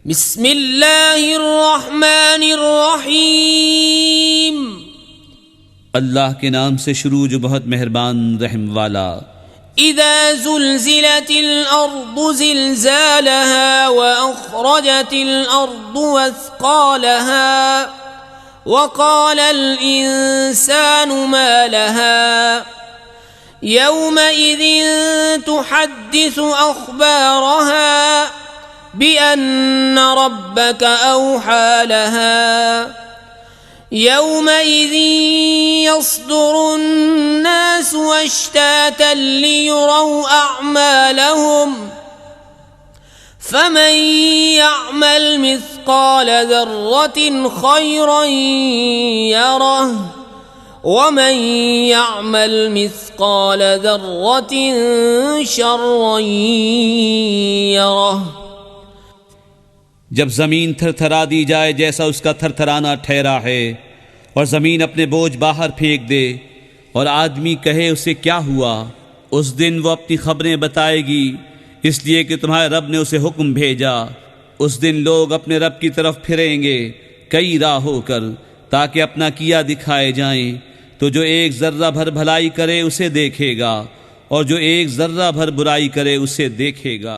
बिस्मिल्लाहिर्रहमानिर्रहीम। अल्लाह के नाम से शुरू जो बहुत मेहरबान रहम वाला। इज़ा ज़ुल्ज़िलतिल अर्दु ज़िल्ज़ालहा व अख़रजतिल अर्दु अस्क़ालहा व क़ालल इंसानु मा लहा यौमइज़िन तुहद्दिसु अख़बारहा बिअन्न रब्बक औहा लहा यौमइज़िन यस्दुरुन्नासु अश्तातन लियुरौ अअमालहुम फमन यअमल मिस्क़ाल ज़र्रतिन खैरन यरह वमन यअमल मिस्क़ाल ज़र्रतिन शर्रन यरह। जब ज़मीन थरथरा दी जाए जैसा उसका थरथराना ठहरा है, और ज़मीन अपने बोझ बाहर फेंक दे, और आदमी कहे उसे क्या हुआ, उस दिन वो अपनी खबरें बताएगी, इसलिए कि तुम्हारे रब ने उसे हुक्म भेजा। उस दिन लोग अपने रब की तरफ फिरेंगे कई राहों कर, ताकि अपना किया दिखाए जाएं। तो जो एक ज़र्रा भर भलाई करे उसे देखेगा, और जो एक ज़र्रा भर बुराई करे उसे देखेगा।